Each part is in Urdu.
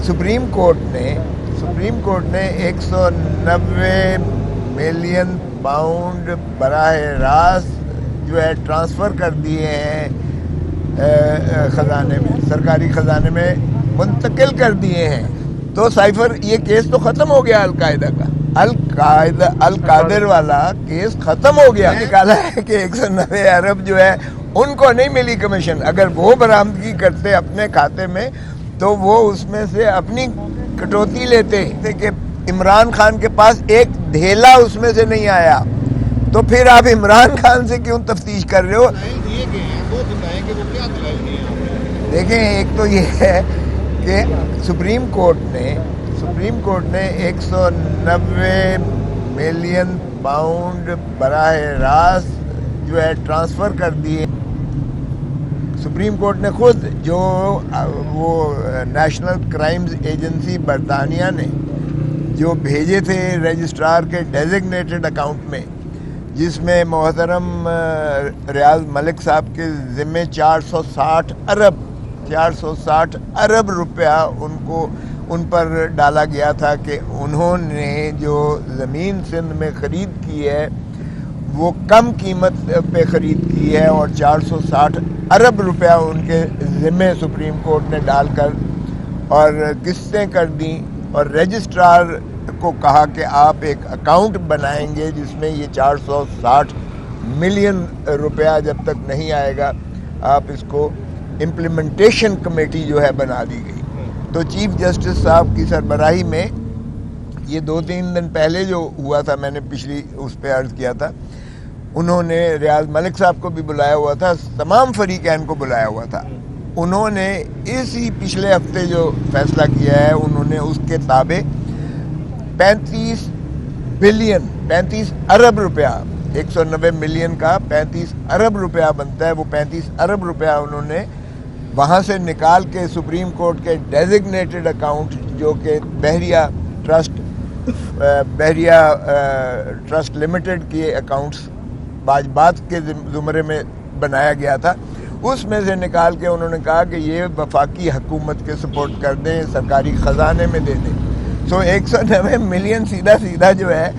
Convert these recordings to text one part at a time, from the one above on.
سپریم کورٹ نے 190 ملین پاؤنڈ براہ راست جو ہے ٹرانسفر کر دیے ہیں خزانے میں، سرکاری خزانے میں منتقل کر دیے ہیں۔ تو سائفر یہ کیس تو ختم ہو گیا القاعدہ کا، القادر والا کیس ختم ہو گیا۔ نکالا ہے کہ 190 ارب جو ہے ان کو نہیں ملی کمیشن، اگر وہ برآمدگی کرتے اپنے کھاتے میں تو وہ اس میں سے اپنی کٹوتی لیتے کہ عمران خان کے پاس ایک دھیلا اس میں سے نہیں آیا، تو پھر آپ عمران خان سے کیوں تفتیش کر رہے ہو؟ دیکھیں، ایک تو یہ ہے کہ سپریم کورٹ نے 190 ملین پاؤنڈ براہ راست جو ہے ٹرانسفر کر دیے۔ سپریم کورٹ نے خود جو وہ نیشنل کرائمز ایجنسی برطانیہ نے جو بھیجے تھے رجسٹرار کے ڈیزگنیٹڈ اکاؤنٹ میں، جس میں محترم ریاض ملک صاحب کے ذمے 460 ارب روپیہ ان پر ڈالا گیا تھا کہ انہوں نے جو زمین سندھ میں خرید کی ہے وہ کم قیمت پہ خرید کی ہے، اور 460 ارب روپیہ ان کے ذمے سپریم کورٹ نے ڈال کر اور قسطیں کر دیں، اور رجسٹرار کو کہا کہ آپ ایک اکاؤنٹ بنائیں گے جس میں یہ 460 ملین روپیہ جب تک نہیں آئے گا آپ اس کو امپلیمنٹیشن کمیٹی جو ہے بنا دی گئی۔ تو چیف جسٹس صاحب کی سربراہی میں یہ 2-3 دن پہلے جو ہوا تھا، میں نے پچھلی اس پہ عرض کیا تھا، انہوں نے ریاض ملک صاحب کو بھی بلایا ہوا تھا، تمام فریقین کو بلایا ہوا تھا۔ انہوں نے اسی پچھلے ہفتے جو فیصلہ کیا ہے، انہوں نے اس کے تابع 35 ارب روپیہ، 190 ملین کا 35 ارب روپیہ بنتا ہے، وہ 35 ارب روپیہ انہوں نے وہاں سے نکال کے سپریم کورٹ کے ڈیزگنیٹڈ اکاؤنٹ جو کہ بحریہ ٹرسٹ لمیٹڈ کے اکاؤنٹس واجبات کے زمرے میں بنایا گیا تھا، اس میں سے نکال کے انہوں نے کہا کہ یہ وفاقی حکومت کے سپورٹ کر دیں، سرکاری خزانے میں دے دیں۔ 190 ملین سیدھا جو ہے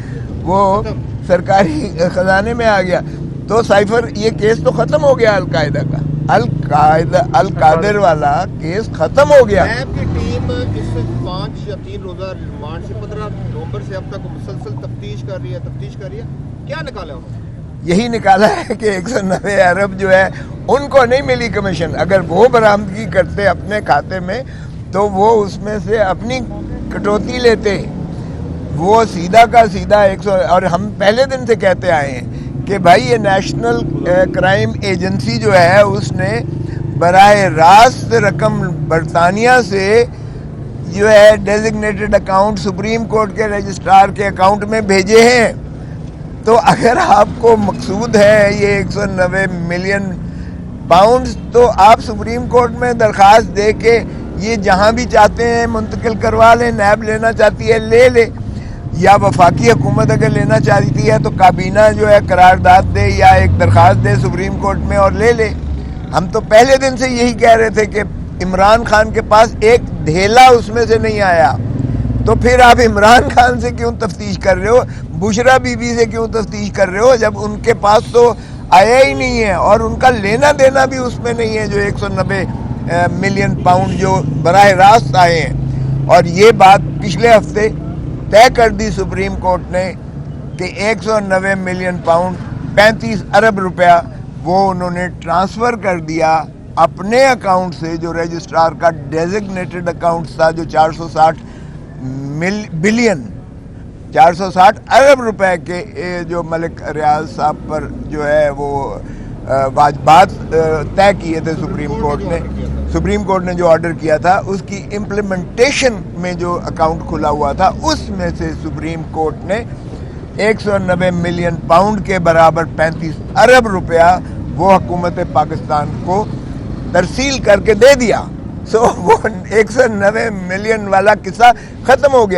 وہ سرکاری خزانے میں آ گیا۔ تو سائفر یہ کیس تو ختم ہو گیا القاعدہ کا، القادر والا کیس ختم ہو گیا۔ نیب کی ٹیم اس 5 یا 3 روزہ ریمانڈ سے 15 نومبر سے اب تک مسلسل تفتیش کر رہی ہے۔ کیا نکالا انہوں نے؟ یہی نکالا ہے کہ 190 ارب جو ہے ان کو نہیں ملی کمیشن، اگر وہ برآمدگی کرتے اپنے کھاتے میں تو وہ اس میں سے اپنی کٹوتی لیتے، وہ سیدھا کا سیدھا 100۔ اور ہم پہلے دن سے کہتے آئے ہیں کہ بھائی یہ نیشنل کرائم ایجنسی جو ہے اس نے براہ راست رقم برطانیہ سے جو ہے ڈیزگنیٹڈ اکاؤنٹ سپریم کورٹ کے رجسٹرار کے اکاؤنٹ میں بھیجے ہیں۔ تو اگر آپ کو مقصود ہے یہ 190 ملین پاؤنڈ، تو آپ سپریم کورٹ میں درخواست دے کے یہ جہاں بھی چاہتے ہیں منتقل کروا لیں، نیب لینا چاہتی ہے لے لے، یا وفاقی حکومت اگر لینا چاہتی ہے تو کابینہ جو ہے قرارداد دے یا ایک درخواست دے سپریم کورٹ میں اور لے لے۔ ہم تو پہلے دن سے یہی کہہ رہے تھے کہ عمران خان کے پاس ایک دھیلا اس میں سے نہیں آیا، تو پھر آپ عمران خان سے کیوں تفتیش کر رہے ہو، بشرا بی بی سے کیوں تفتیش کر رہے ہو، جب ان کے پاس تو آیا ہی نہیں ہے اور ان کا لینا دینا بھی اس میں نہیں ہے جو 190 ملین پاؤنڈ جو براہ راست آئے ہیں۔ اور یہ بات پچھلے ہفتے طے کر دی سپریم کورٹ نے کہ 190 ملین پاؤنڈ 35 ارب روپیہ وہ انہوں نے ٹرانسفر کر دیا اپنے اکاؤنٹ سے، جو رجسٹرار کا ڈیزگنیٹڈ اکاؤنٹ تھا، جو 460 ارب روپے کے جو ملک ریاض صاحب پر جو ہے وہ واجبات طے کیے تھے سپریم کورٹ نے جو آرڈر کیا تھا، اس کی امپلیمنٹیشن میں جو اکاؤنٹ کھلا ہوا تھا اس میں سے سپریم کورٹ نے 190 ملین پاؤنڈ کے برابر 35 ارب روپیہ وہ حکومت پاکستان کو ترسیل کر کے دے دیا۔ وہ 190 ملین والا قصہ ختم ہو گیا۔